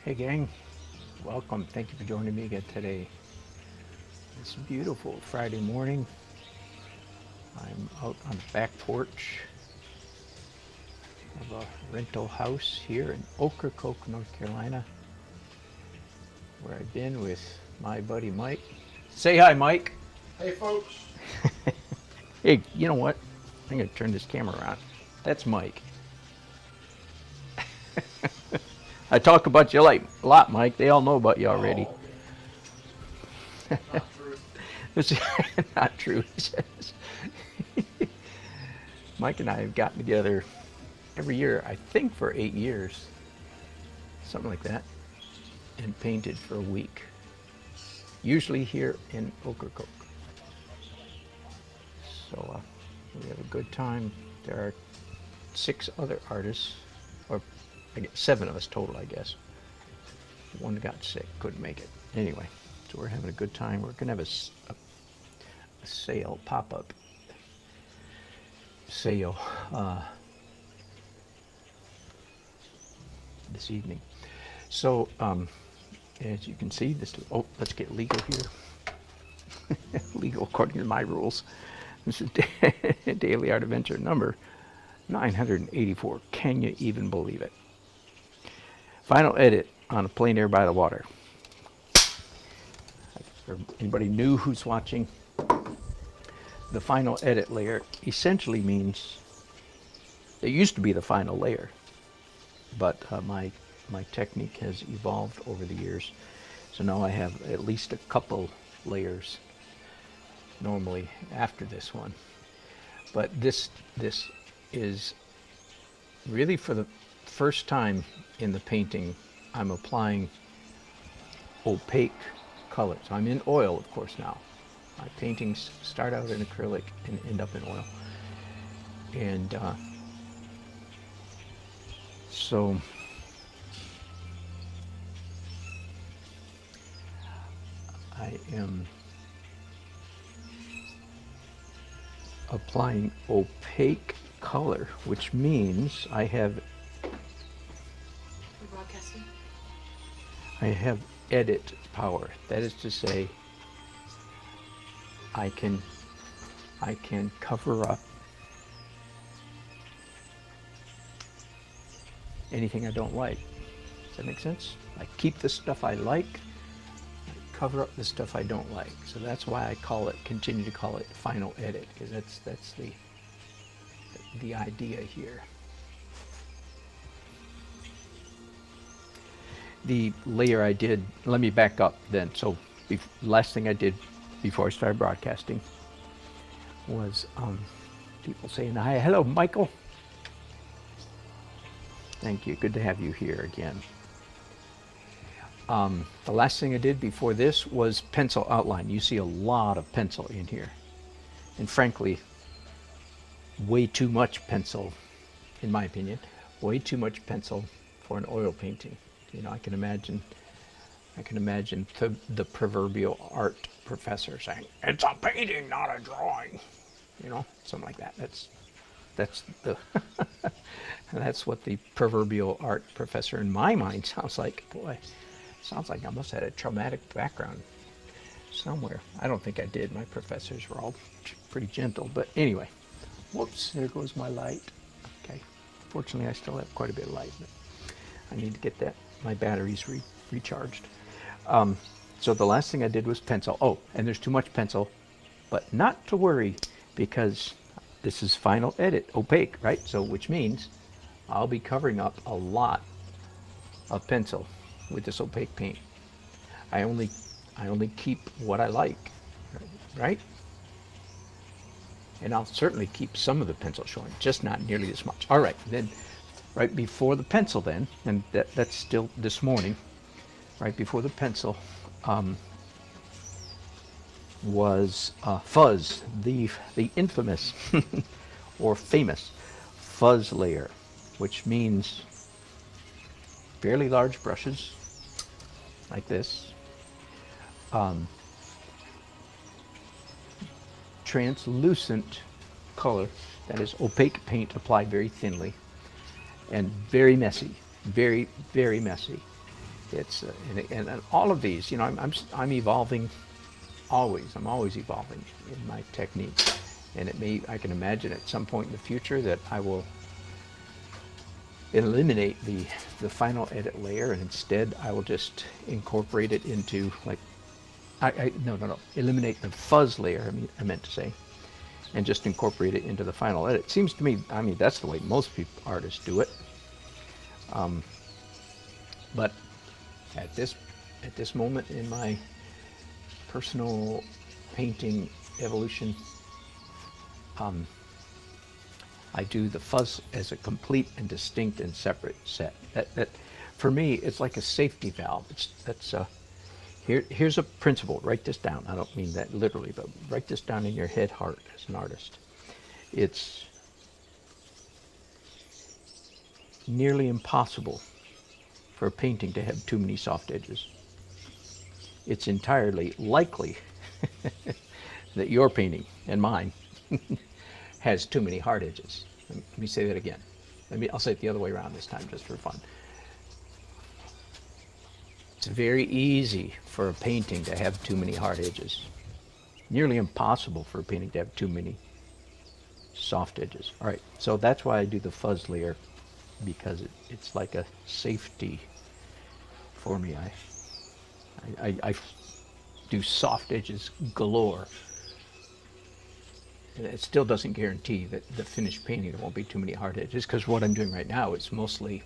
Hey gang, welcome. Thank you for joining me again today. It's a beautiful Friday morning. I'm out on the back porch of a rental house here in Ocracoke, North Carolina, where I've been with my buddy Mike. Say hi, Mike. Hey folks. Hey, you know what? I'm going to turn this camera around. That's Mike. I talk about you like a lot, Mike. They all know about you already. Oh, okay. Not true. It's not true. Mike and I have gotten together every year, I think for 8 years, something like that, and painted for a week, usually here in Ocracoke. So we have a good time. There are 6 other artists, or I guess 7 of us total, I guess. One got sick, couldn't make it. Anyway, so we're having a good time. We're gonna have a sale, pop-up sale this evening. So as you can see, this, oh, let's get legal here. Legal according to my rules. This is Daily Art Adventure number 984. Can you even believe it? Final edit on a plein air by the water. For anybody new who's watching, the final edit layer essentially means it used to be the final layer, but my technique has evolved over the years. So now I have at least a couple layers normally after this one. But this is really for the first time in the painting, I'm applying opaque colors. I'm in oil, of course, now. My paintings start out in acrylic and end up in oil. And so I am applying opaque color, which means I have edit power. That is to say, I can cover up anything I don't like. Does that make sense? I keep the stuff I like, I cover up the stuff I don't like. So that's why I continue to call it final edit, because that's the idea here. The layer I did, let me back up then. So last thing I did before I started broadcasting was people saying, hi, hello, Michael. Thank you, good to have you here again. The last thing I did before this was pencil outline. You see a lot of pencil in here. And frankly, way too much pencil, in my opinion, way too much pencil for an oil painting. You know, I can imagine the proverbial art professor saying, "It's a painting, not a drawing." You know, something like that. That's the that's what the proverbial art professor in my mind sounds like. Boy, sounds like I must have had a traumatic background somewhere. I don't think I did. My professors were all pretty gentle. But anyway, whoops, there goes my light. Okay, fortunately I still have quite a bit of light, but I need to get my batteries recharged. So the last thing I did was pencil. Oh, and there's too much pencil, but not to worry, because this is final edit, opaque, right? So which means I'll be covering up a lot of pencil with this opaque paint. I only keep what I like, right? And I'll certainly keep some of the pencil showing, just not nearly as much. All right, then right before the pencil then, and that's still this morning, right before the pencil was fuzz, the infamous or famous fuzz layer, which means fairly large brushes like this, translucent color, that is opaque paint applied very thinly, and very messy, very, very messy. It's and all of these, you know, I'm evolving always. I'm always evolving in my technique, and I can imagine at some point in the future that I will eliminate the final edit layer, and instead I will just incorporate it into, like, no, eliminate the fuzz layer, I meant to say, and just incorporate it into the final edit. It seems to me, I mean, that's the way most artists do it. But at this moment in my personal painting evolution, I do the fuzz as a complete and distinct and separate set. That for me, it's like a safety valve. Here's a principle. Write this down. I don't mean that literally, but write this down in your head heart as an artist. It's nearly impossible for a painting to have too many soft edges. It's entirely likely that your painting and mine has too many hard edges. Let me say that again. I'll say it the other way around this time, just for fun. It's very easy for a painting to have too many hard edges. Nearly impossible for a painting to have too many soft edges. All right, so that's why I do the fuzz layer, because it's like a safety for me. I do soft edges galore. And it still doesn't guarantee that the finished painting there won't be too many hard edges, because what I'm doing right now is mostly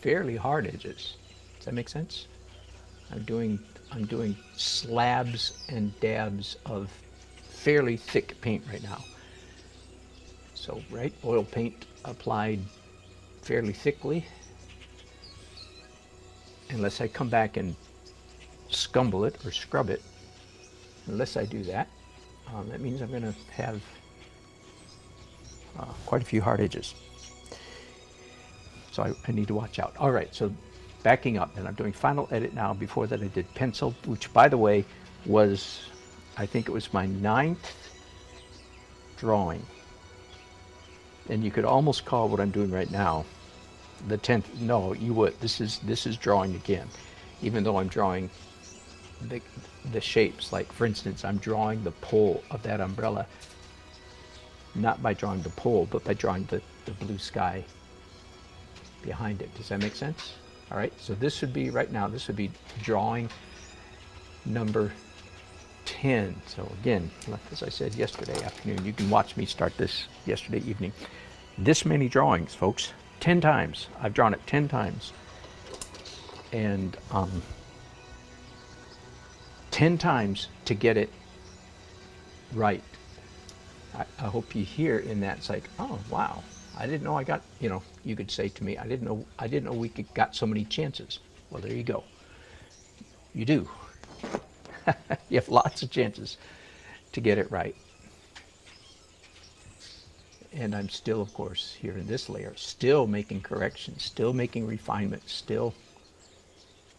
fairly hard edges. Does that make sense? I'm doing slabs and dabs of fairly thick paint right now. So, right, oil paint applied fairly thickly. Unless I come back and scumble it or scrub it, unless I do that, that means I'm going to have quite a few hard edges. So I need to watch out. All right, so backing up, and I'm doing final edit now. Before that I did pencil, which, by the way, was, I think it was my 9th drawing. And you could almost call what I'm doing right now the 10th. No, you would. This is drawing again, even though I'm drawing the shapes. Like, for instance, I'm drawing the pole of that umbrella, not by drawing the pole, but by drawing the blue sky behind it. Does that make sense? All right, so this would be, right now, this would be drawing number 10. So again, like as I said yesterday afternoon, you can watch me start this yesterday evening. This many drawings, folks, 10 times. I've drawn it 10 times. And 10 times to get it right. I hope you hear in that, it's like, oh, wow, I didn't know I got, you know, you could say to me, I didn't know we got so many chances. Well, there you go. You do. You have lots of chances to get it right. And I'm still, of course, here in this layer, still making corrections, still making refinements, still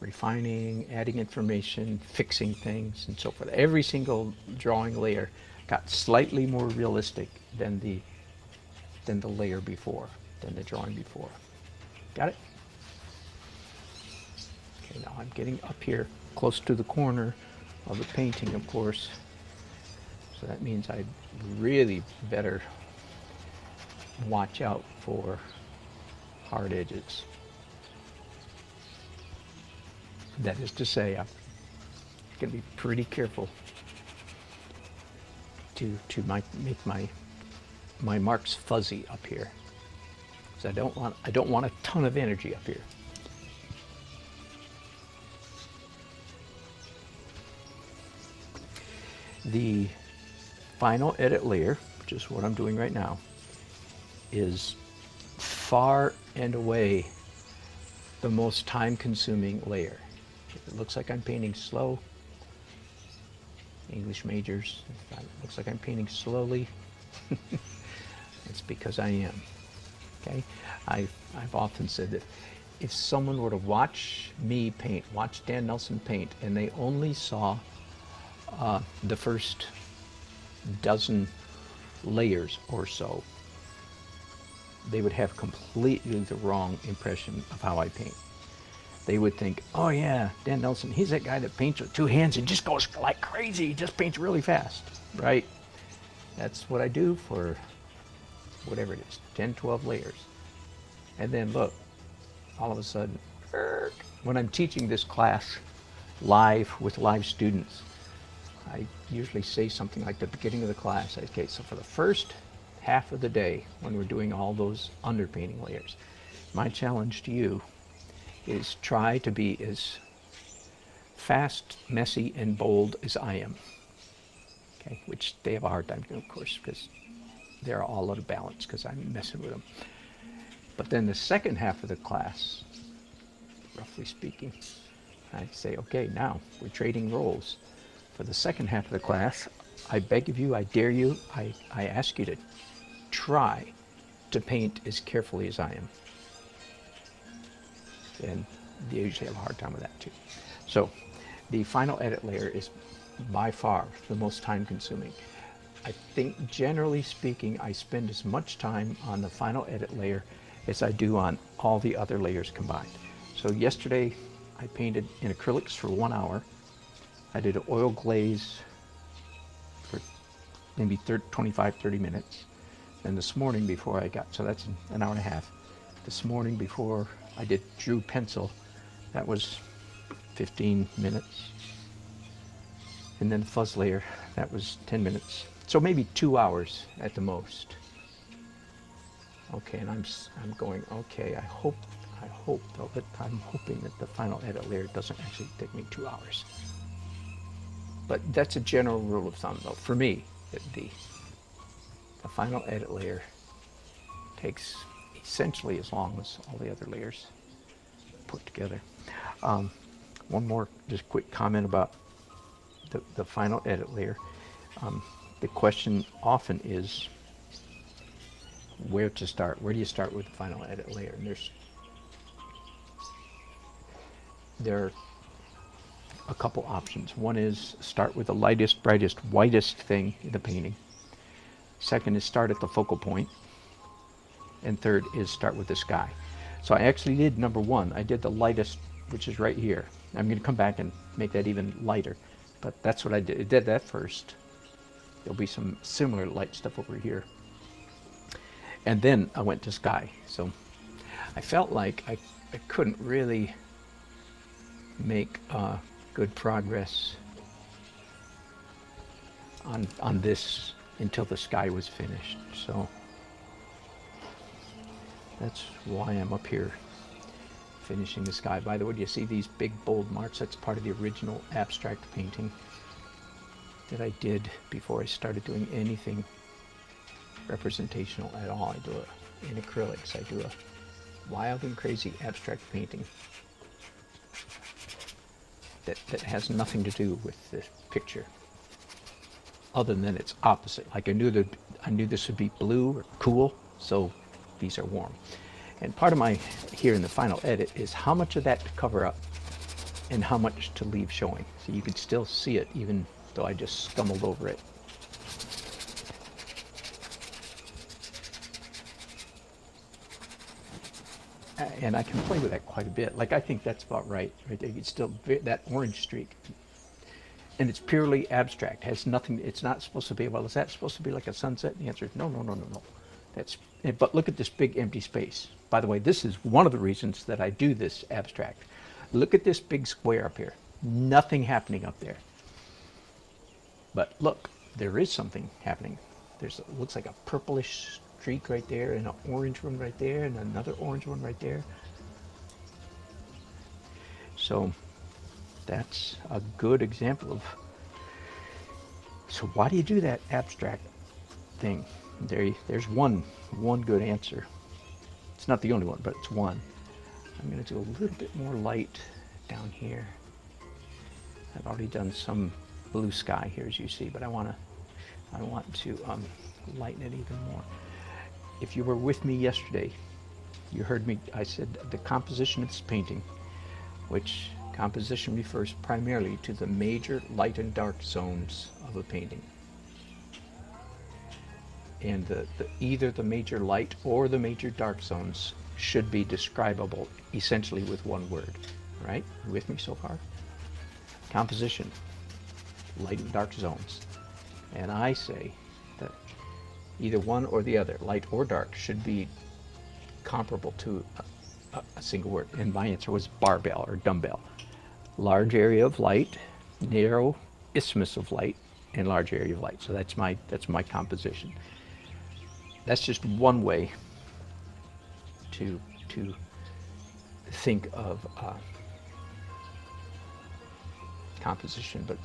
refining, adding information, fixing things, and so forth. Every single drawing layer got slightly more realistic than the layer before, than the drawing before. Got it? Okay, now I'm getting up here close to the corner of the painting, of course. So that means I really better watch out for hard edges. That is to say, I'm going to be pretty careful to make my marks fuzzy up here, because I don't want a ton of energy up here. The final edit layer, which is what I'm doing right now, is far and away the most time-consuming layer. It looks like I'm painting slow. English majors, if it looks like I'm painting slowly, it's because I am. Okay, I've often said that if someone were to watch me paint, watch Dan Nelson paint, and they only saw the first dozen layers or so, they would have completely the wrong impression of how I paint. they would think, oh yeah, Dan Nelson, he's that guy that paints with two hands and just goes like crazy. He just paints really fast, right? That's what I do for whatever it is, 10, 12 layers. And then look, all of a sudden, when I'm teaching this class live with live students, I usually say something like the beginning of the class. Okay, so for the first half of the day, when we're doing all those underpainting layers, my challenge to you is try to be as fast, messy, and bold as I am. Okay, which they have a hard time doing, of course, because they're all out of balance because I'm messing with them. But then the second half of the class, roughly speaking, I say, okay, now we're trading roles. For the second half of the class, I beg of you, I dare you, I ask you to try to paint as carefully as I am. And they usually have a hard time with that too. So the final edit layer is by far the most time consuming. I think generally speaking, I spend as much time on the final edit layer as I do on all the other layers combined. So yesterday I painted in acrylics for 1 hour. I did an oil glaze for maybe 25, 30 minutes. And this morning before I got, so that's an hour and a half. This morning before I drew pencil, that was 15 minutes. And then the fuzz layer, that was 10 minutes. So maybe 2 hours at the most. Okay, and I'm going, okay, I hope though, that I'm hoping that the final edit layer doesn't actually take me 2 hours. But that's a general rule of thumb though. For me, the final edit layer takes essentially as long as all the other layers put together. One more just quick comment about the final edit layer. The question often is where to start. Where do you start with the final edit layer? And there are a couple options. One is start with the lightest, brightest, whitest thing in the painting. Second is start at the focal point. And third is start with the sky. So I actually did number one. I did the lightest, which is right here. I'm going to come back and make that even lighter. But that's what I did. I did that first. There'll be some similar light stuff over here. And then I went to sky. So I felt like I couldn't really make good progress on this until the sky was finished. So that's why I'm up here finishing the sky. By the way, do you see these big bold marks? That's part of the original abstract painting that I did before I started doing anything representational at all. I do it in acrylics. I do a wild and crazy abstract painting that has nothing to do with the picture other than its opposite. Like I knew this would be blue or cool, so these are warm. And part of my here in the final edit is how much of that to cover up and how much to leave showing. So you can still see it even though I just scumbled over it. And I can play with that quite a bit. Like I think that's about right there. It's still that orange streak. And it's purely abstract. Has nothing, it's not supposed to be, well, is that supposed to be like a sunset? And the answer is no, no, no, no, no. But look at this big empty space. By the way, this is one of the reasons that I do this abstract. Look at this big square up here. Nothing happening up there. But look, there is something happening. It looks like a purplish streak right there, and an orange one right there, and another orange one right there. So that's a good example of, so why do you do that abstract thing? There's one good answer. It's not the only one, but it's one. I'm going to do a little bit more light down here. I've already done some blue sky here, as you see, but I want to lighten it even more. If you were with me yesterday, you heard me, I said the composition of this painting, which composition refers primarily to the major light and dark zones of a painting. And either the major light or the major dark zones should be describable essentially with one word. right? You with me so far? Composition, light and dark zones. And I say that either one or the other, light or dark, should be comparable to a single word. And my answer was barbell or dumbbell. Large area of light, narrow isthmus of light, and large area of light. So that's my composition. That's just one way to think of composition, but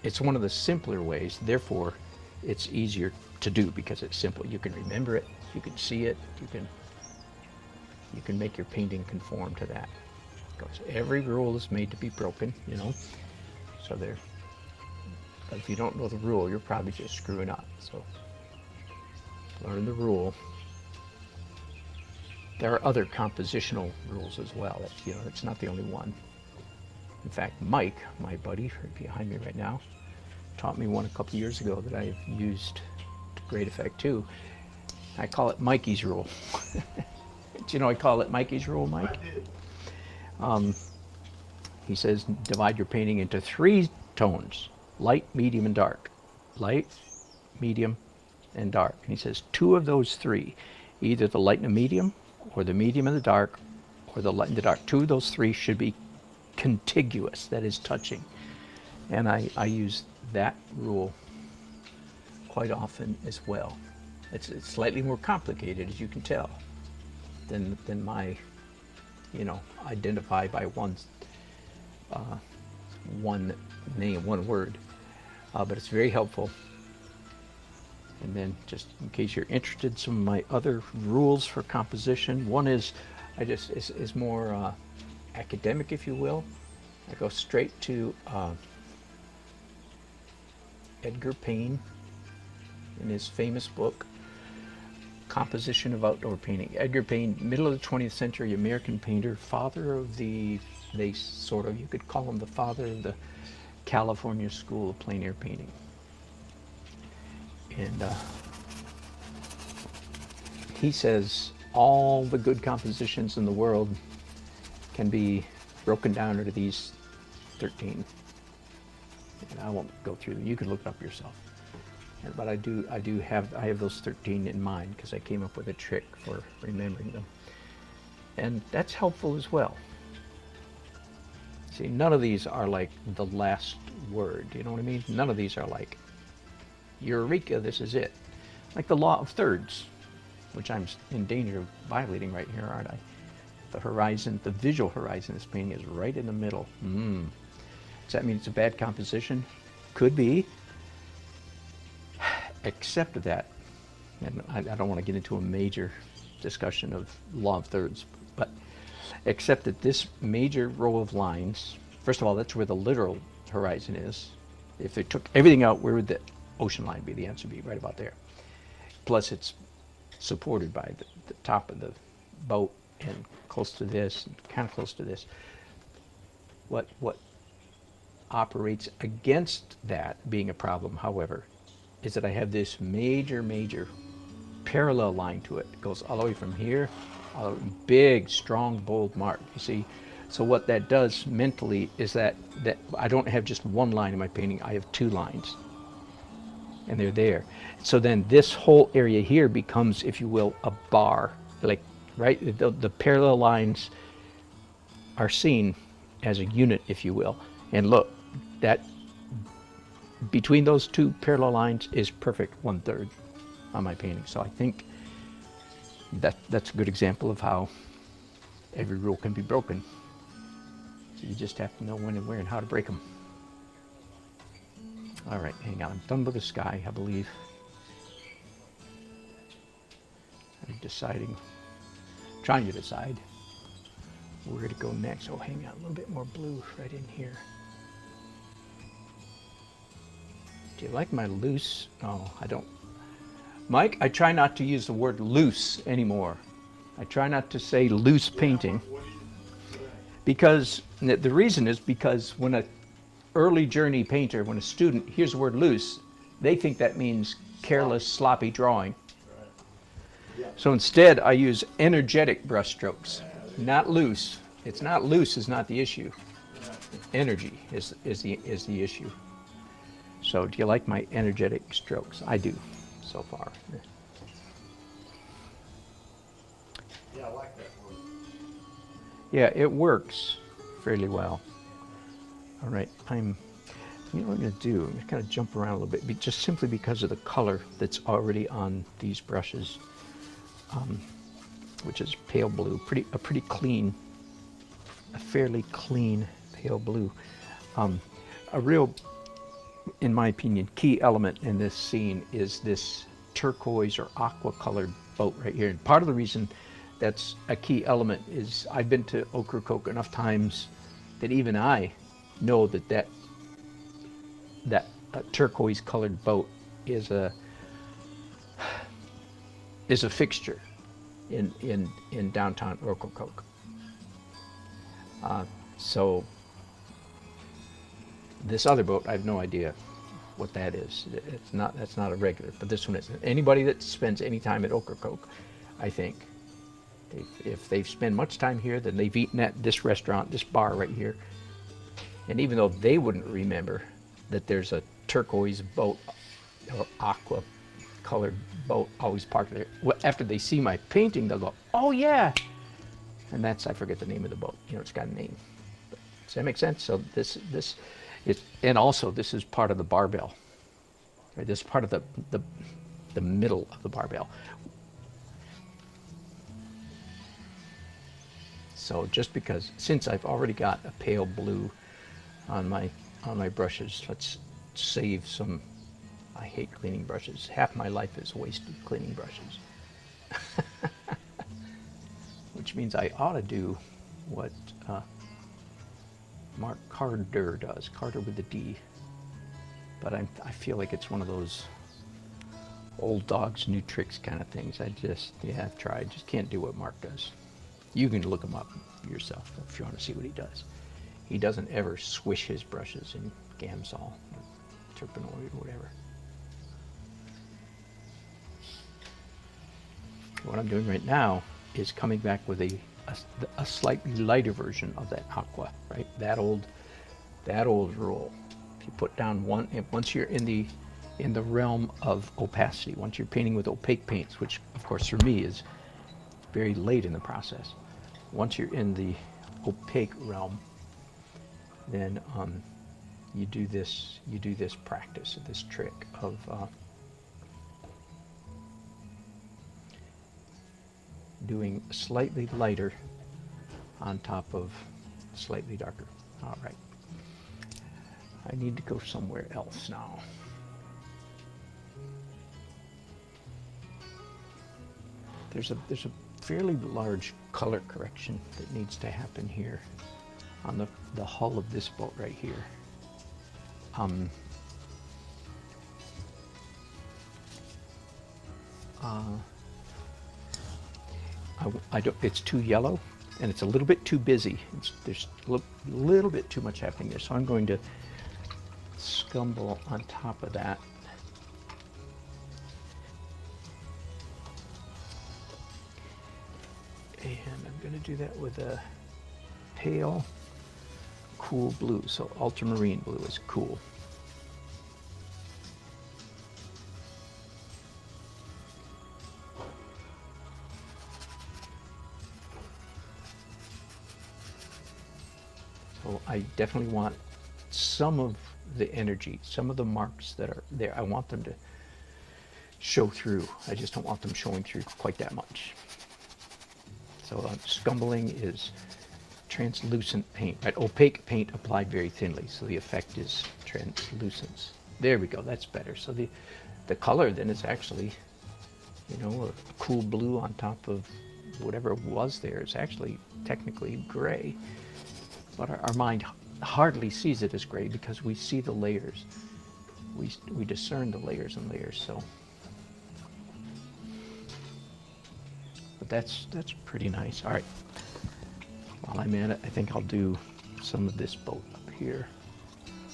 it's one of the simpler ways. Therefore, it's easier to do because it's simple. You can remember it, you can see it, you can make your painting conform to that. Because every rule is made to be broken, you know. So there. But if you don't know the rule, you're probably just screwing up. So learn the rule. There are other compositional rules as well. You know, it's not the only one. In fact, Mike, my buddy, right behind me right now, taught me one a couple years ago that I've used to great effect too. I call it Mikey's rule. Do you know I call it Mikey's rule, Mike? I did. He says divide your painting into 3 tones: light, medium, and dark. Light, medium, and dark. And he says 2 of those 3, either the light and the medium, or the medium and the dark, or the light and the dark. 2 of those 3 should be contiguous, that is touching. And I use that rule quite often as well. It's slightly more complicated, as you can tell, than my, you know, identify by one name, one word, but it's very helpful. And then, just in case you're interested, some of my other rules for composition. One is, is more academic, if you will. I go straight to Edgar Payne in his famous book, Composition of Outdoor Painting. Edgar Payne, middle of the 20th century American painter, father of the, you could call him the father of the California School of Plein Air Painting. And he says all the good compositions in the world can be broken down into these 13. And I won't go through them. You can look it up yourself. But I have those 13 in mind because I came up with a trick for remembering them. And that's helpful as well. See, none of these are like the last word, you know what I mean? None of these are like, Eureka, this is it. Like the law of thirds, which I'm in danger of violating right here, aren't I? The horizon, the visual horizon of this painting is right in the middle. Does that mean it's a bad composition? Could be. Except that, and I don't want to get into a major discussion of law of thirds, but except that this major row of lines, first of all, that's where the literal horizon is. If they took everything out, where would the ocean line be? The answer would be right about there. Plus, it's supported by the top of the boat and close to this, and kind of close to this. What operates against that being a problem, however, is that I have this major parallel line to it. It goes all the way from here, big, strong, bold mark, you see? So what that does mentally is that I don't have just one line in my painting, I have 2 lines. And they're there. So then this whole area here becomes, if you will, a bar. Like, right? The parallel lines are seen as a unit, if you will. And look, that between those 2 parallel lines is perfect 1/3 on my painting. So I think that's a good example of how every rule can be broken. So you just have to know when and where and how to break them. All right, hang on. I'm done with the sky, I believe. I'm trying to decide where to go next. Oh, hang on, a little bit more blue right in here. Do you like my loose? Oh, I don't. Mike, I try not to use the word loose anymore. I try not to say loose painting. Because the reason is because when a early journey painter, when a student hears the word loose, they think that means careless, sloppy drawing. So instead, I use energetic brush strokes, not loose. It's not loose is not the issue. Energy is the issue. So do you like my energetic strokes? I do, so far. Yeah, I like that word. Yeah, it works fairly well. All right, you know what I'm going to do? I'm going to kind of jump around a little bit, just simply because of the color that's already on these brushes, which is pale blue, a pretty clean, a fairly clean pale blue. A real, in my opinion, key element in this scene is this turquoise or aqua colored boat right here. And part of the reason that's a key element is I've been to Ocracoke enough times that even I know that turquoise colored boat is a fixture in downtown Ocracoke. So this other boat, I have no idea what that is. That's not a regular, but this one is. Anybody that spends any time at Ocracoke, I think, if they've spent much time here, then they've eaten at this restaurant, this bar right here. And even though they wouldn't remember that there's a turquoise boat or aqua colored boat always parked there, after they see my painting, they'll go, oh yeah. And that's, I forget the name of the boat. You know, it's got a name. Does that make sense? So this is, and also this is part of the barbell. Right? This is part of the middle of the barbell. So just because, since I've already got a pale blue on my brushes, let's save some. I hate cleaning brushes. Half my life is wasted cleaning brushes. Which means I ought to do what Mark Carter does, Carter with a D. But I feel like it's one of those old dogs, new tricks kind of things. I've tried, just can't do what Mark does. You can look him up yourself if you want to see what he does. He doesn't ever swish his brushes in Gamsol or Turpenoid or whatever. What I'm doing right now is coming back with a slightly lighter version of that aqua, right? That old rule. If you put down once you're in the realm of opacity, once you're painting with opaque paints, which of course for me is very late in the process. Once you're in the opaque realm, then you do this practice, this trick of doing slightly lighter on top of slightly darker. All right. I need to go somewhere else now. There's a fairly large color correction that needs to happen here on the hull of this boat right here. I don't. It's too yellow, and it's a little bit too busy. There's a little bit too much happening there, so I'm going to scumble on top of that. And I'm going to do that with a pale, cool blue. So ultramarine blue is cool. So I definitely want some of the energy, some of the marks that are there. I want them to show through. I just don't want them showing through quite that much. So scumbling is translucent paint, right? Opaque paint applied very thinly, so the effect is translucence. There we go, that's better. So the color then is actually, you know, a cool blue on top of whatever was there. It's actually technically gray, but our mind hardly sees it as gray because we see the layers. We discern the layers and layers, so. But that's pretty nice. All right, while I'm at it, I think I'll do some of this boat up here.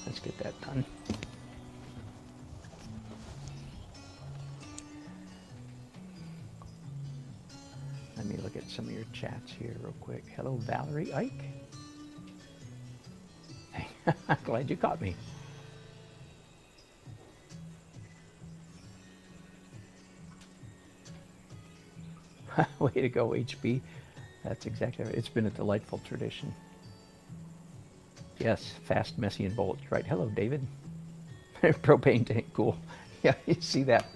Let's get that done. Let me look at some of your chats here real quick. Hello, Valerie Ike. Glad you caught me. Way to go, HB. That's exactly right. It's been a delightful tradition. Yes, fast, messy, and bold. Right. Hello, David. Propane tank, cool. Yeah, you see that.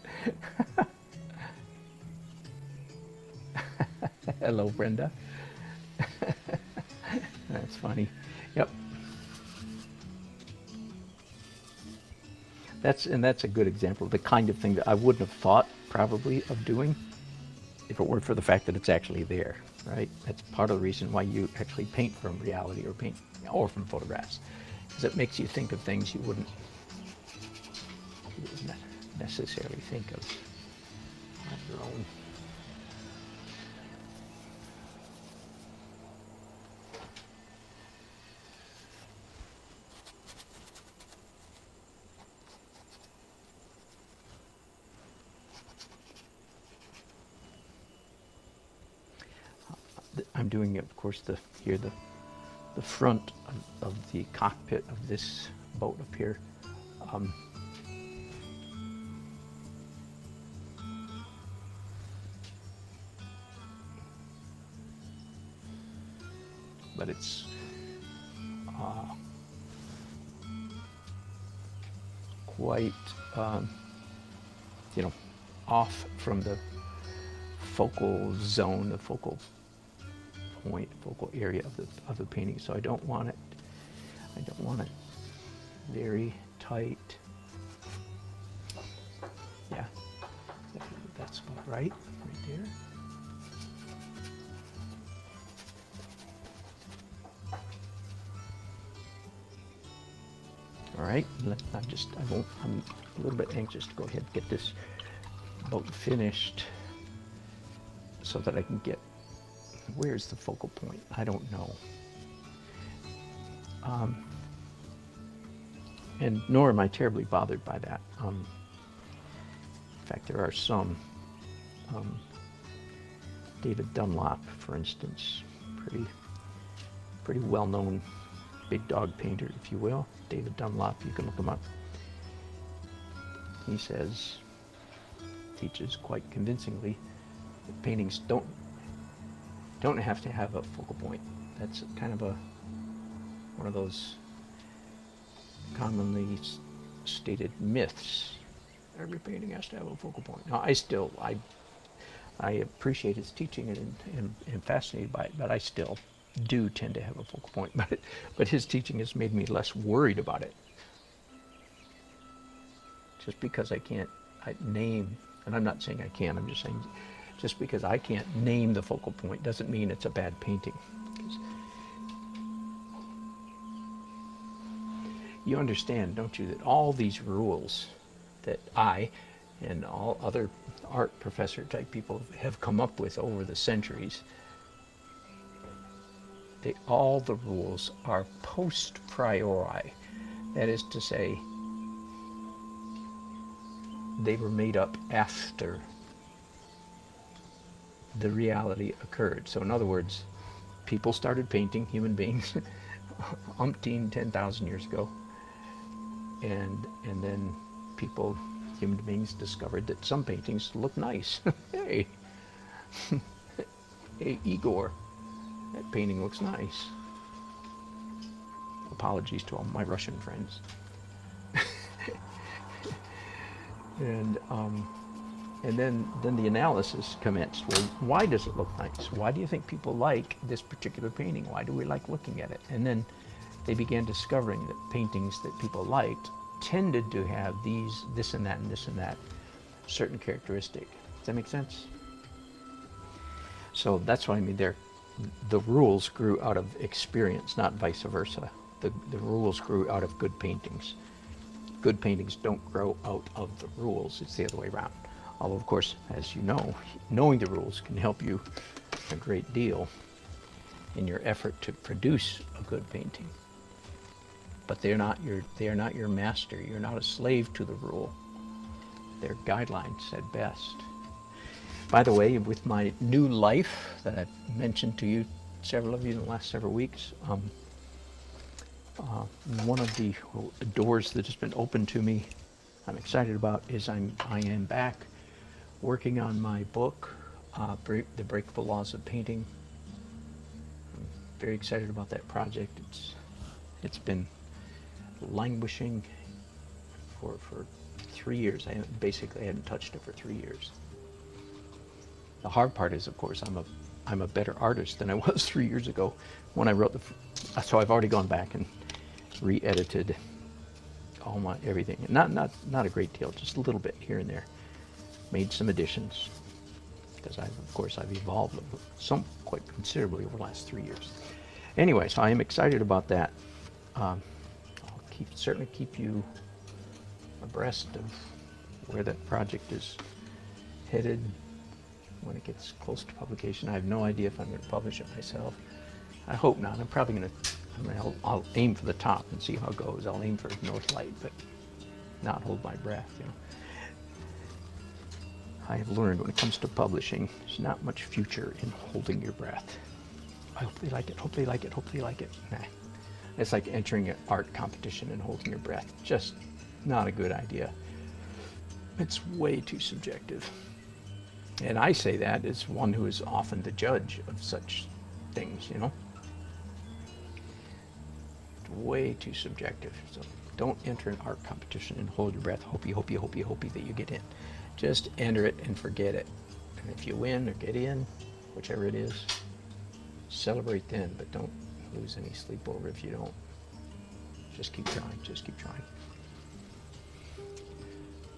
Hello, Brenda. That's funny. Yep. That's a good example of the kind of thing that I wouldn't have thought probably of doing if it weren't for the fact that it's actually there, right? That's part of the reason why you actually paint from reality or paint or from photographs, is it makes you think of things you wouldn't necessarily think of on your own. I'm doing, of course, the front of the cockpit of this boat up here. But it's quite, you know, off from the focal zone, the focal point, focal area of the painting. So I don't want it very tight. Yeah, that's about right there. All right, I'm a little bit anxious to go ahead and get this boat finished so that I can get, where's the focal point? I don't know. And nor am I terribly bothered by that. In fact, there are some, David Dunlop, for instance, pretty well-known big dog painter, if you will. David Dunlop, you can look him up. He says, teaches quite convincingly, that paintings don't have to have a focal point. That's kind of one of those commonly stated myths. Every painting has to have a focal point. Now, I appreciate his teaching and am fascinated by it, but I still do tend to have a focal point. But his teaching has made me less worried about it. Just because I can't name, and I'm not saying I can, I'm just saying, just because I can't name the focal point doesn't mean it's a bad painting. You understand, don't you, that all these rules that I and all other art professor type people have come up with over the centuries, all the rules are post priori. That is to say, they were made up after the reality occurred. So in other words, people started painting, human beings, umpteen 10,000 years ago. And then people, human beings, discovered that some paintings look nice. Hey, hey, Igor, that painting looks nice. Apologies to all my Russian friends. And then the analysis commenced. Well, why does it look nice? Why do you think people like this particular painting? Why do we like looking at it? And then they began discovering that paintings that people liked tended to have this and that certain characteristic. Does that make sense? So that's what I mean. The rules grew out of experience, not vice versa. The rules grew out of good paintings. Good paintings don't grow out of the rules. It's the other way around. Although, of course, as you know, knowing the rules can help you a great deal in your effort to produce a good painting. But they are not your master. You're not a slave to the rule. They're guidelines at best. By the way, with my new life that I've mentioned to you, several of you in the last several weeks, one of the doors that has been opened to me, I'm excited about, is I am back working on my book, The Breakable Laws of Painting. I'm very excited about that project. It's been languishing for 3 years. I hadn't touched it for 3 years. The hard part is, of course, I'm a better artist than I was 3 years ago when I wrote so I've already gone back and re-edited all my everything. Not a great deal, just a little bit here and there. Made some additions because I've evolved quite considerably over the last 3 years. Anyway, so I am excited about that. I'll certainly keep you abreast of where that project is headed when it gets close to publication. I have no idea if I'm going to publish it myself. I hope not. I'm probably going to. I'll aim for the top and see how it goes. I'll aim for North Light, but not hold my breath. I have learned when it comes to publishing, there's not much future in holding your breath. I hope they like it. Hope they like it. Hope they like it. Nah. It's like entering an art competition and holding your breath. Just not a good idea. It's way too subjective. And I say that as one who is often the judge of such things, It's way too subjective. So don't enter an art competition and hold your breath. Hopey that you get in. Just enter it and forget it. And if you win or get in, whichever it is, celebrate then, but don't lose any sleep over if you don't. Just keep trying. Just keep trying.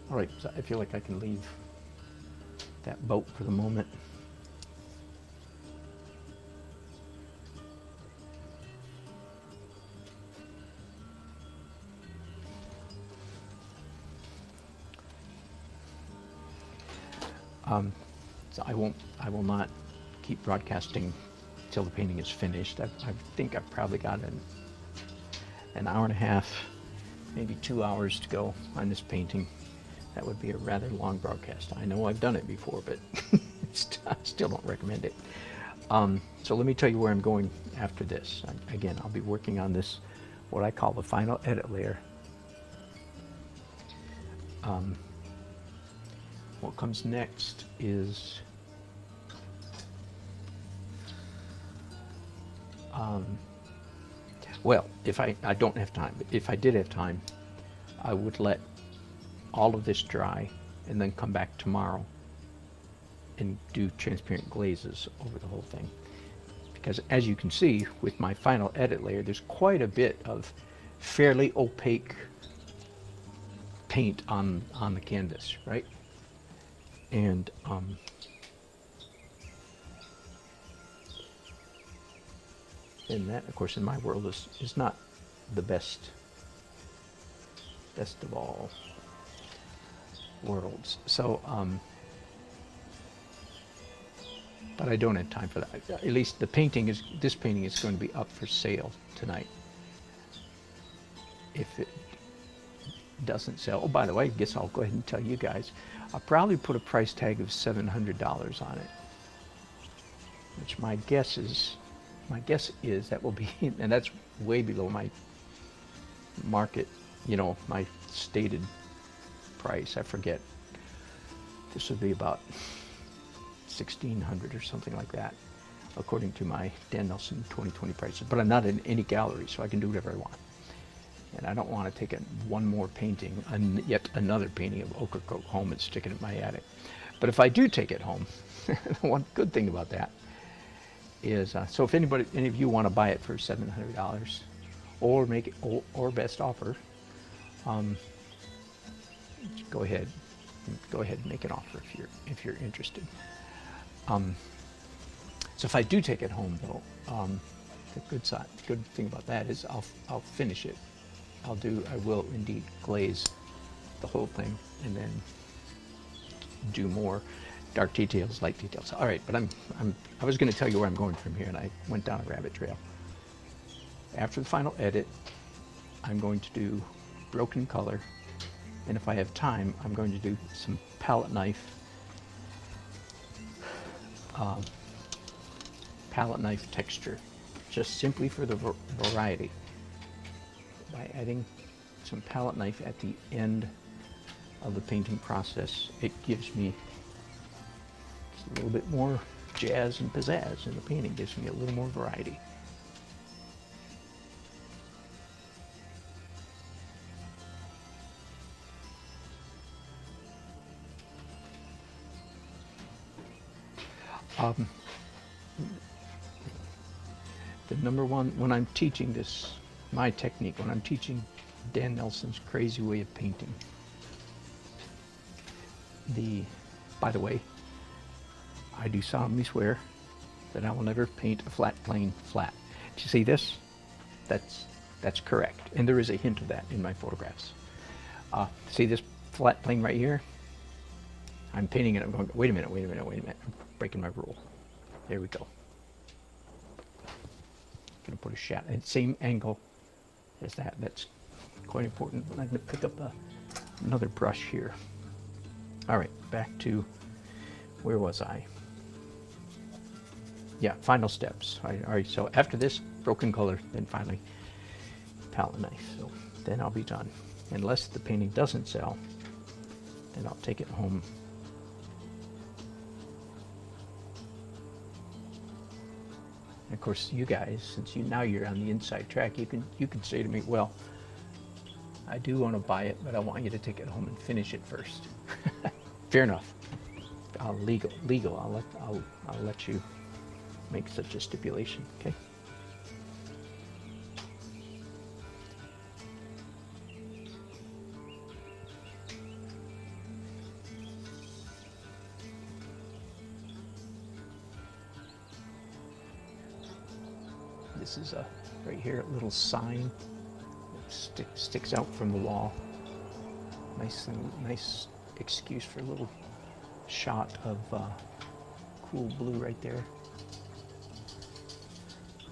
All right, so I feel like I can leave that boat for the moment. So I will not keep broadcasting till the painting is finished. I think I've probably got an hour and a half, maybe 2 hours to go on this painting. That would be a rather long broadcast. I know I've done it before, but I still don't recommend it. So let me tell you where I'm going after this. Again, I'll be working on this, what I call the final edit layer. What comes next is well, if I don't have time, but if I did have time, I would let all of this dry and then come back tomorrow and do transparent glazes over the whole thing. Because as you can see with my final edit layer, there's quite a bit of fairly opaque paint on the canvas, right? And that, of course, in my world is not the best of all worlds. So, but I don't have time for that. At least this painting is going to be up for sale tonight. If it doesn't sell, oh, by the way, I guess I'll go ahead and tell you guys, I'll probably put a price tag of $700 on it, which my guess is that will be, and that's way below my market, my stated price. I forget. This would be about $1,600 or something like that, according to my Dan Nelson 2020 prices. But I'm not in any gallery, so I can do whatever I want. And I don't want to take one more painting, yet another painting of Ocracoke home and stick it in my attic. But if I do take it home, one good thing about that is, so if any of you want to buy it for $700 or make it, or best offer, go ahead and make an offer if you're interested. So if I do take it home, though, the good thing about that is I'll finish it. I will indeed glaze the whole thing and then do more dark details, light details. All right, but I was going to tell you where I'm going from here, and I went down a rabbit trail. After the final edit, I'm going to do broken color, and if I have time, I'm going to do some palette knife palette knife texture, just simply for the variety. By adding some palette knife at the end of the painting process, it gives me a little bit more jazz and pizzazz in the painting, gives me a little more variety. The number one, when I'm teaching this, my technique, when I'm teaching Dan Nelson's crazy way of painting, by the way, I do solemnly swear that I will never paint a flat plane flat. Do you see this? That's correct. And there is a hint of that in my photographs. See this flat plane right here? I'm painting it, I'm going, wait a minute, I'm breaking my rule. There we go. I'm gonna put a shadow at the same angle as that. That's quite important. I'm gonna pick up another brush here. All right, back to, where was I? Yeah, final steps. All right, so after this, broken color, then finally palette knife. So then I'll be done. Unless the painting doesn't sell, then I'll take it home. And of course, you guys, since now you're on the inside track, you can say to me, well, I do want to buy it, but I want you to take it home and finish it first. Fair enough. Legal. I'll let you make such a stipulation. Okay. This is right here, a little sign that sticks out from the wall. Nice excuse for a little shot of cool blue right there.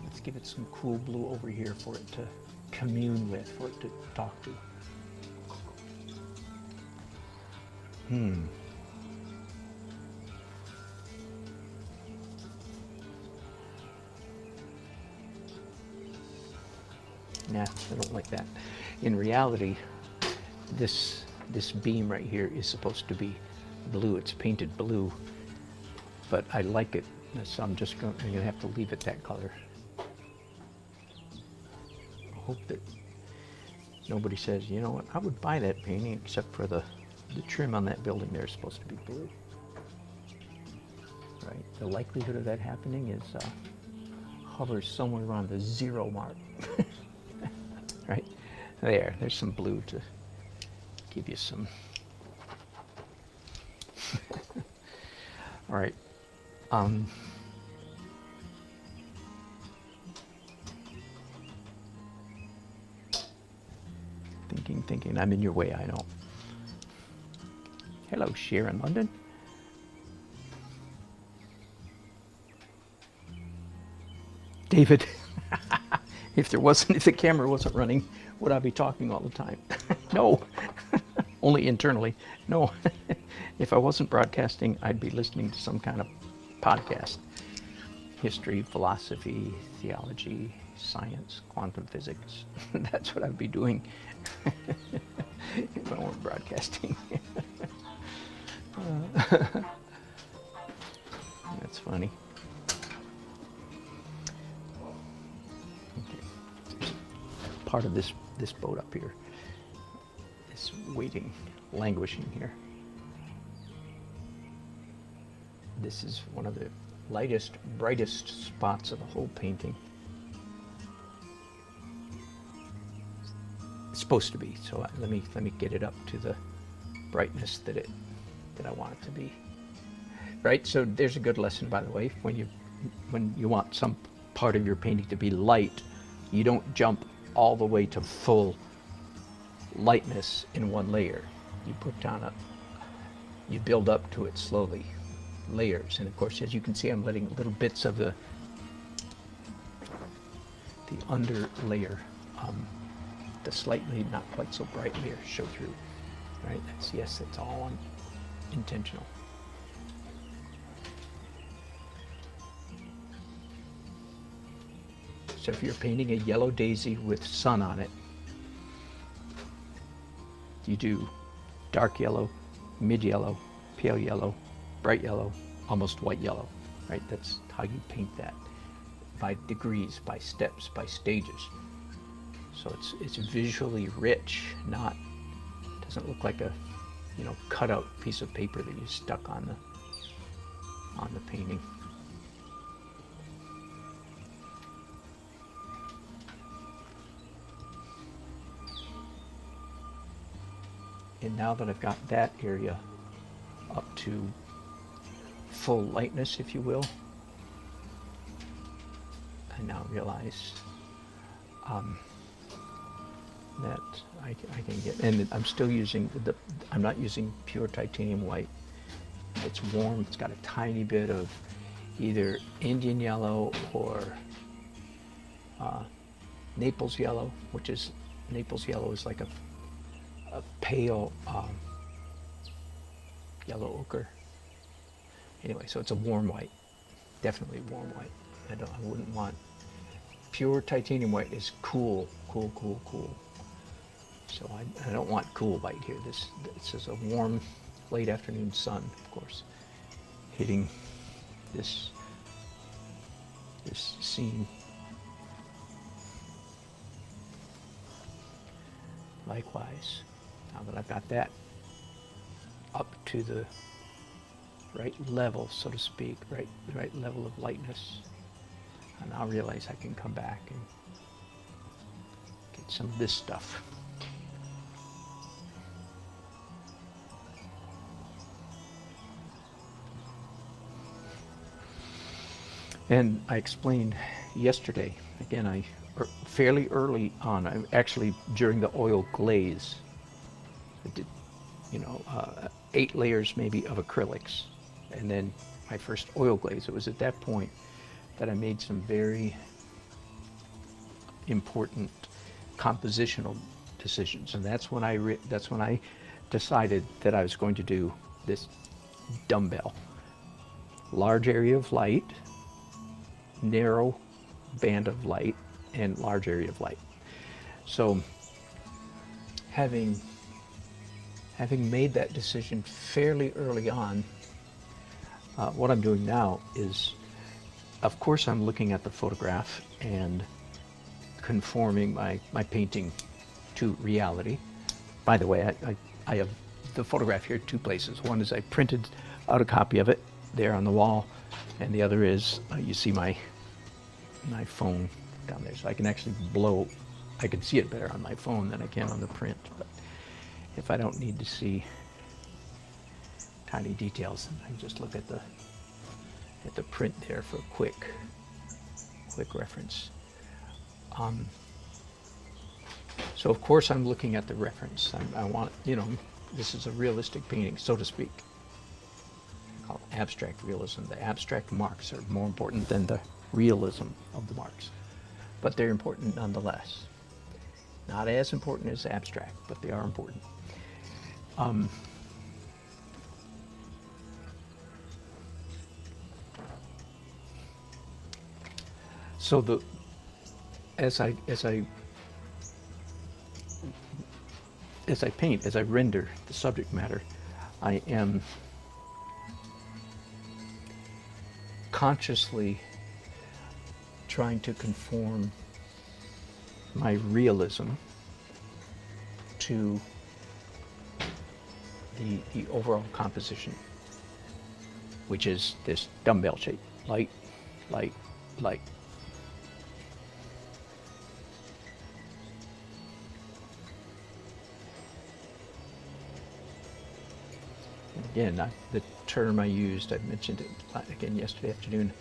Let's give it some cool blue over here for it to commune with, for it to talk to. Nah, I don't like that. In reality, this beam right here is supposed to be blue. It's painted blue, but I like it, so I'm gonna have to leave it that color. I hope that nobody says, you know what, I would buy that painting except for the trim on that building there is supposed to be blue. Right? The likelihood of that happening is hovers somewhere around the 0 mark. Right? There's some blue to give you some. All right. Thinking. I'm in your way, I know. Hello, Sharon London. David. If the camera wasn't running, would I be talking all the time? No, only internally. No, if I wasn't broadcasting, I'd be listening to some kind of podcast. History, philosophy, theology, science, quantum physics. That's what I'd be doing if I weren't broadcasting. That's funny. Part of this boat up here is waiting, languishing here. This is one of the lightest, brightest spots of the whole painting. It's supposed to be, so let me get it up to the brightness that I want it to be. Right, so there's a good lesson, by the way. When you want some part of your painting to be light, you don't jump all the way to full lightness in one layer. You put down you build up to it slowly, layers. And of course, as you can see, I'm letting little bits of the under layer, the slightly not quite so bright layer show through. Right? That's all intentional. So if you're painting a yellow daisy with sun on it, you do dark yellow, mid yellow, pale yellow, bright yellow, almost white yellow, right? That's how you paint that, by degrees, by steps, by stages. So it's visually rich, doesn't look like a, cutout piece of paper that you stuck on the painting. And now that I've got that area up to full lightness, if you will, I now realize that I can get, and I'm still using I'm not using pure titanium white. It's warm, it's got a tiny bit of either Indian yellow or Naples yellow, Naples yellow is like a pale yellow ochre. Anyway, so it's a warm white, definitely warm white. I wouldn't want pure titanium white. Is cool. So I don't want cool white here. This is a warm late afternoon sun, of course, hitting this scene. Likewise, now that I've got that up to the right level, so to speak, right level of lightness, and I'll realize I can come back and get some of this stuff. And I explained yesterday, again, fairly early on, actually during the oil glaze, I did, 8 layers maybe of acrylics, and then my first oil glaze. It was at that point that I made some very important compositional decisions, and that's when I decided that I was going to do this dumbbell, large area of light, narrow band of light, and large area of light. So having made that decision fairly early on, what I'm doing now is, of course, I'm looking at the photograph and conforming my painting to reality. By the way, I have the photograph here 2 places. One is I printed out a copy of it there on the wall, and the other is you see my phone down there, so I can actually I can see it better on my phone than I can on the print. But if I don't need to see tiny details, I can just look at the print there for a quick reference. So of course I'm looking at the reference. I want, this is a realistic painting, so to speak. I call it abstract realism. The abstract marks are more important than the realism of the marks, but they're important nonetheless. Not as important as abstract, but they are important. So as I paint, as I render the subject matter, I am consciously trying to conform my realism to the overall composition, which is this dumbbell shape, light, light, light. Again, the term I used, I mentioned it again yesterday afternoon,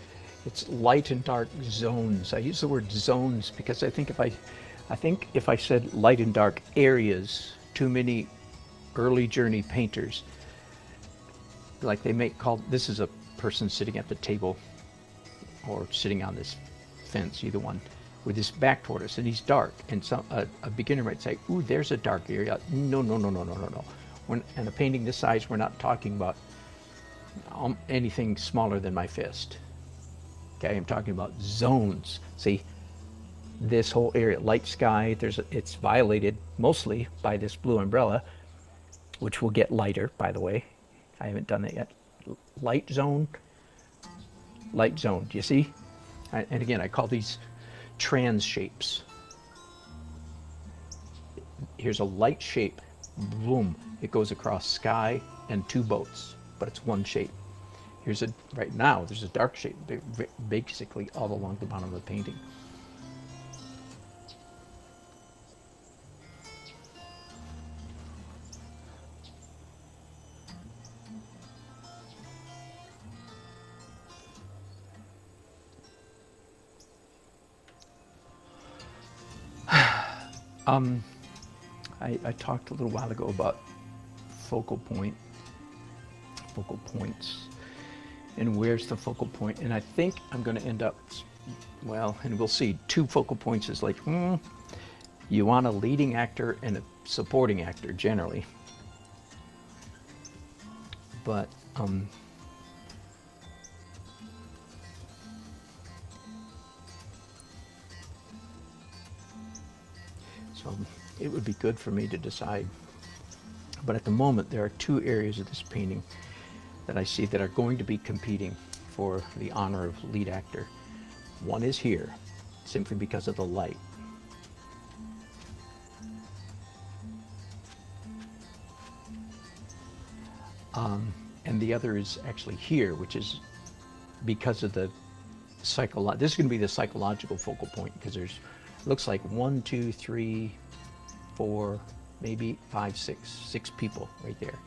it's light and dark zones. I use the word zones because I think if I said light and dark areas, too many early journey painters, like they may call, this is a person sitting at the table or sitting on this fence, either one, with his back toward us, and he's dark, and a beginner might say, ooh, there's a dark area. No. In a painting this size, we're not talking about anything smaller than my fist. Okay, I'm talking about zones. See, this whole area, light sky, it's violated mostly by this blue umbrella, which will get lighter, by the way. I haven't done that yet. Light zone, do you see? And again, I call these trans shapes. Here's a light shape, boom, it goes across sky and two boats, but it's one shape. Right now, there's a dark shape, basically all along the bottom of the painting. I talked a little while ago about focal points, and where's the focal point, and I think I'm going to end up, well, and we'll see, 2 focal points is like, you want a leading actor and a supporting actor generally, but so it would be good for me to decide. But at the moment, there are 2 areas of this painting that I see that are going to be competing for the honor of lead actor. One is here, simply because of the light. And the other is actually here, which is because of the this is going to be the psychological focal point, because there's, looks like 1, 2, 3, 4, maybe 5, 6 people right there.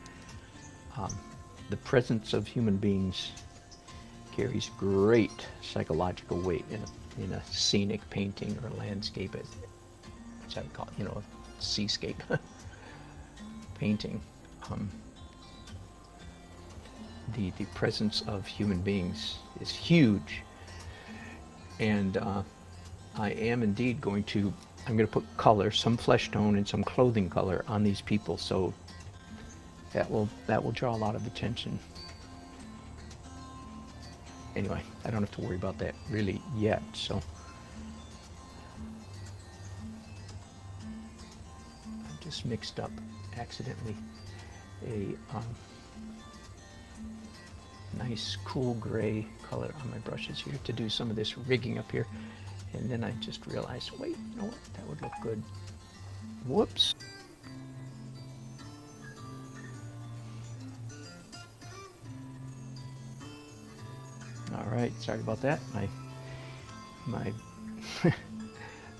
The presence of human beings carries great psychological weight in a scenic painting or landscape, which I would call, a seascape painting. The presence of human beings is huge, and I am indeed I'm going to put color, some flesh tone and some clothing color on these people, so that will draw a lot of attention. Anyway, I don't have to worry about that really yet, so I just mixed up accidentally a nice cool gray color on my brushes here to do some of this rigging up here. And then I just realized, wait, you know what? That would look good. Whoops. All right, sorry about that. My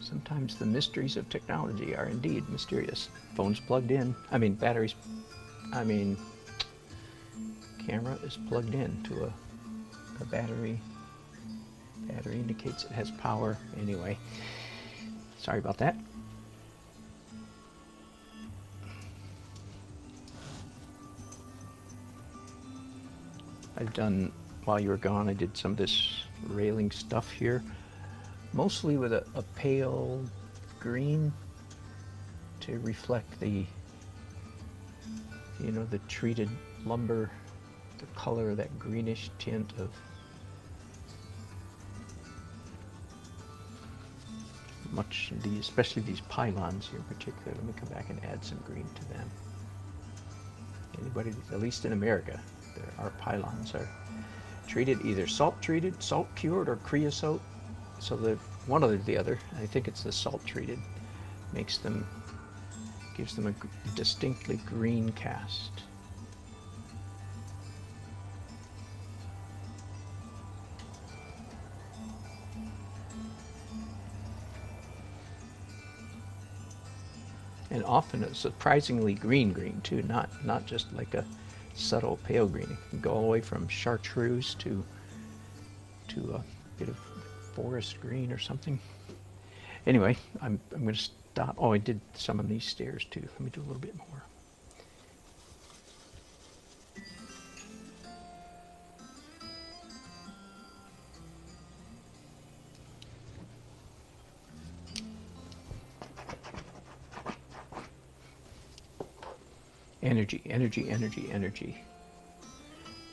sometimes the mysteries of technology are indeed mysterious. Phone's plugged in. Camera is plugged in to a battery. Battery indicates it has power. Anyway, sorry about that. I've done, while you were gone, I did some of this railing stuff here, mostly with a pale green to reflect the treated lumber, the color, that greenish tint of especially these pylons here in particular. Let me come back and add some green to them. Anybody, at least in America, our pylons are treated either salt cured, or creosote. So one or the other. I think it's the salt treated gives them a distinctly green cast. And often a surprisingly green too, not just like a subtle pale green. It can go all the way from chartreuse to a bit of forest green or something. Anyway, I'm going to stop. Oh, I did some of these stairs too. Let me do a little bit more. Energy.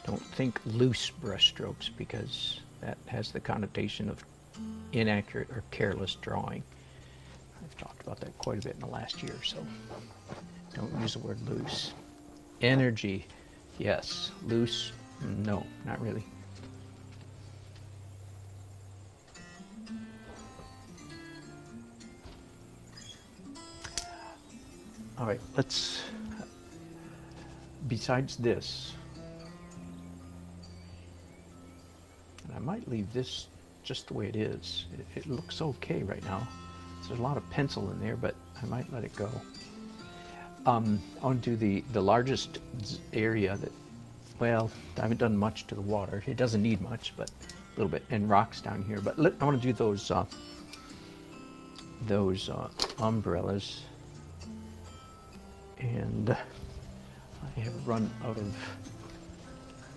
Don't think loose brush strokes, because that has the connotation of inaccurate or careless drawing. I've talked about that quite a bit in the last year or so. Don't use the word loose. Energy, yes. Loose, no, not really. All right, let's, besides this, and I might leave this just the way it is. It looks okay right now. There's a lot of pencil in there, but I might let it go. I want to do the largest area that, well, I haven't done much to the water. It doesn't need much, but a little bit, and rocks down here. But I want to do those umbrellas. And I have run out of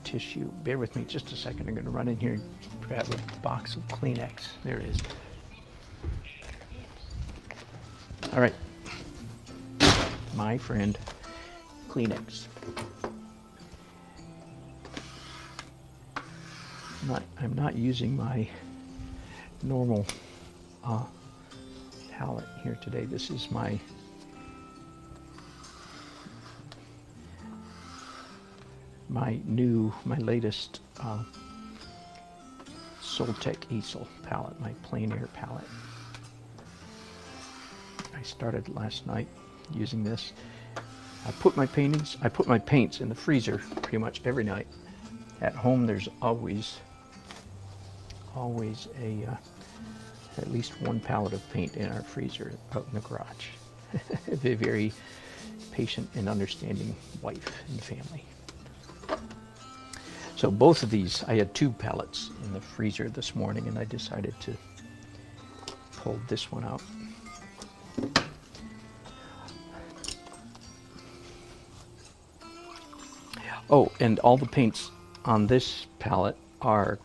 tissue. Bear with me just a second. I'm going to run in here and grab a box of Kleenex. There it is. All right. My friend, Kleenex. I'm not using my normal palette here today. This is my latest Soltech easel palette, my plein air palette. I started last night using this. I put my paints in the freezer pretty much every night. At home, there's always at least one pallet of paint in our freezer out in the garage. A very patient and understanding wife and family. So both of these, I had 2 pallets in the freezer this morning, and I decided to pull this one out. Oh, and all the paints on this palette are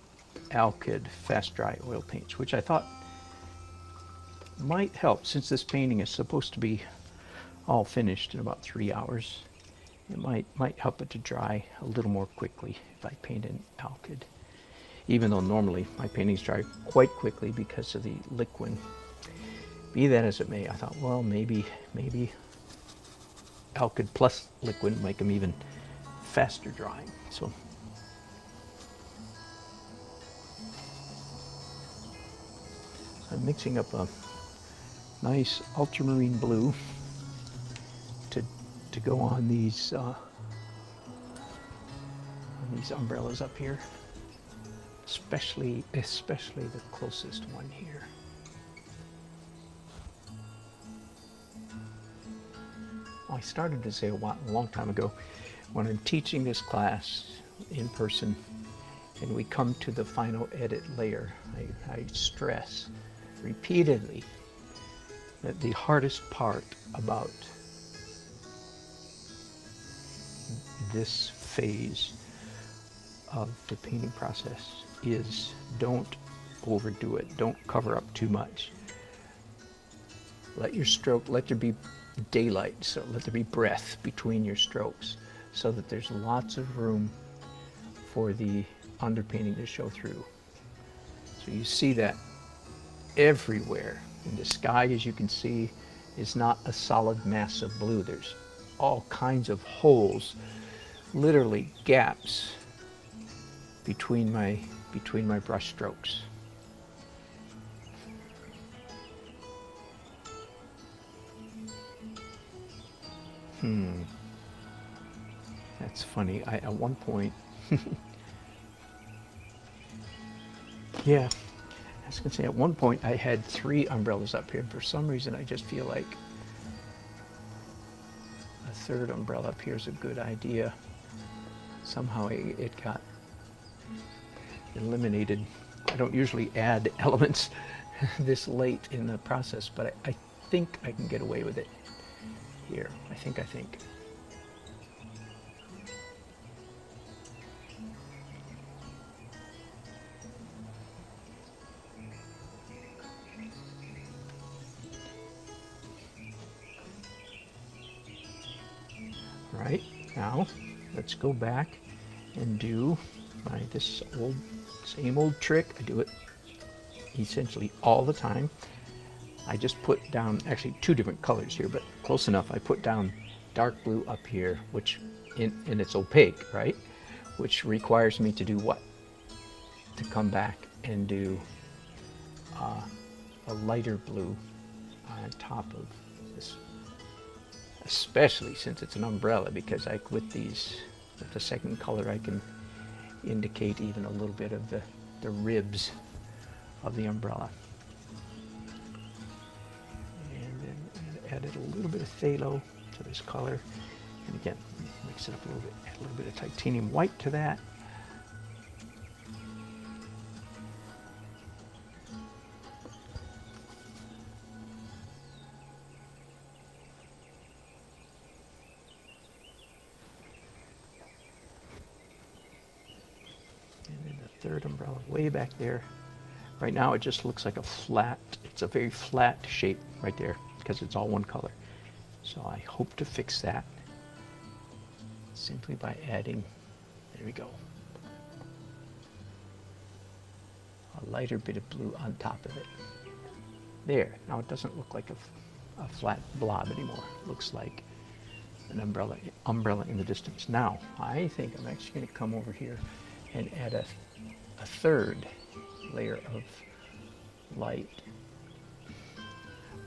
Alkyd fast dry oil paints, which I thought might help, since this painting is supposed to be all finished in about 3 hours. It might help it to dry a little more quickly if I paint in Alkyd. Even though normally my paintings dry quite quickly because of the liquid. Be that as it may, I thought, well, maybe Alkyd plus liquid make them even faster drying. So I'm mixing up a nice ultramarine blue to go on these umbrellas up here, especially the closest one here. I started to say a long time ago, when I'm teaching this class in person and we come to the final edit layer, I stress repeatedly that the hardest part about this phase of the painting process is don't overdo it. Don't cover up too much. Let there be daylight, so let there be breath between your strokes so that there's lots of room for the underpainting to show through. So you see that everywhere. In the sky, as you can see, is not a solid mass of blue. There's all kinds of holes, literally gaps between my brush strokes. That's funny. At one point, yeah, I was gonna say, at one point I had 3 umbrellas up here, and for some reason I just feel like a 3rd umbrella up here is a good idea. Somehow it got eliminated. I don't usually add elements this late in the process, but I think I can get away with it here. I think. Right, now let's go back and do this same old trick. I do it essentially all the time. I just put down actually two different colors here, but close enough. I put down dark blue up here, which and it's opaque, right? Which requires me to do what? To come back and do a lighter blue on top of this, especially since it's an umbrella, because with the second color I can indicate even a little bit of the ribs of the umbrella. And then added a little bit of phthalo to this color. And again, mix it up a little bit, add a little bit of titanium white to that. And then the third umbrella way back there. Right now it just looks like it's a very flat shape right there because it's all one color. So I hope to fix that simply by adding, there we go, a lighter bit of blue on top of it. There, now it doesn't look like a flat blob anymore. It looks like an umbrella in the distance. Now, I think I'm actually going to come over here and add a third layer of light.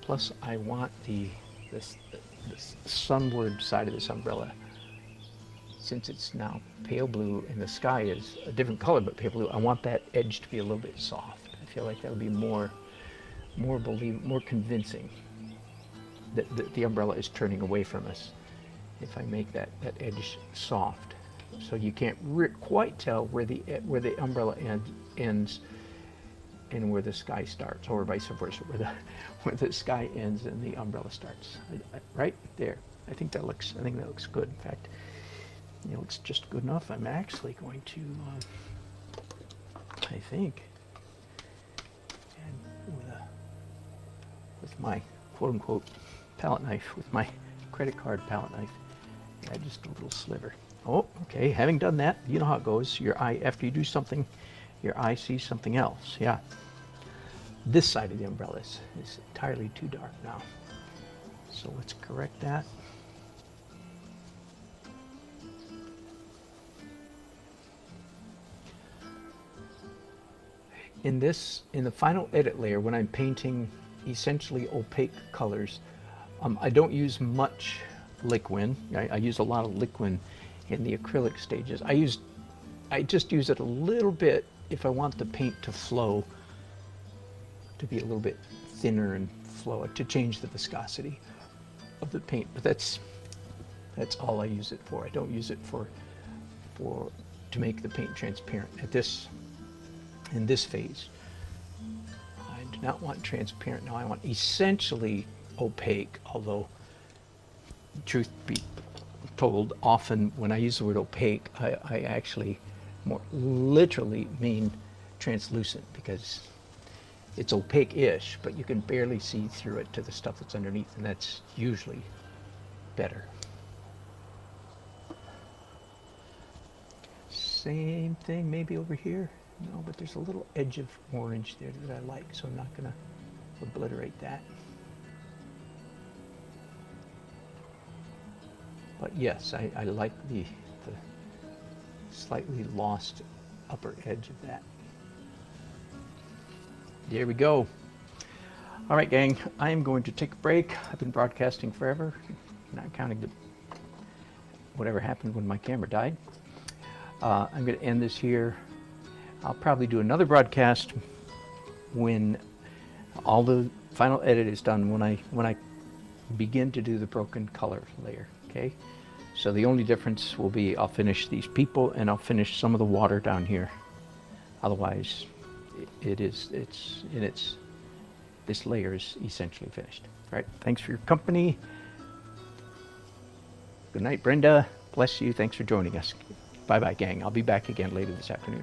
Plus, I want the sunward side of this umbrella, since it's now pale blue and the sky is a different color but pale blue, I want that edge to be a little bit soft. I feel like that'll be more convincing that the umbrella is turning away from us if I make that edge soft. So you can't quite tell where the umbrella ends and where the sky starts, or vice versa, where the sky ends and the umbrella starts. Right there. I think that looks good. In fact, it looks just good enough. I'm actually going to, I think, and with my quote-unquote palette knife, with my credit card palette knife, add just a little sliver. Oh, okay. Having done that, you know how it goes. Your eye, after you do something, your eye sees something else. Yeah. This side of the umbrella is entirely too dark now. So let's correct that. In the final edit layer, when I'm painting essentially opaque colors, I don't use much liquid. I use a lot of liquid in the acrylic stages. I just use it a little bit if I want the paint to flow, to be a little bit thinner and flow, to change the viscosity of the paint. But that's all I use it for. I don't use it to make the paint transparent in this phase. I do not want transparent now. I want essentially opaque, although truth be told, often when I use the word opaque, I actually more literally mean translucent, because it's opaque-ish, but you can barely see through it to the stuff that's underneath, and that's usually better. Same thing maybe over here. No, but there's a little edge of orange there that I like, so I'm not going to obliterate that. But yes, I like the slightly lost upper edge of that. There we go. All right, gang, I am going to take a break. I've been broadcasting forever, not counting whatever happened when my camera died. I'm going to end this here. I'll probably do another broadcast when all the final edit is done, when I begin to do the broken color layer. Okay, so the only difference will be I'll finish these people and I'll finish some of the water down here. Otherwise, this layer is essentially finished. All right, thanks for your company. Good night, Brenda. Bless you. Thanks for joining us. Bye-bye, gang. I'll be back again later this afternoon.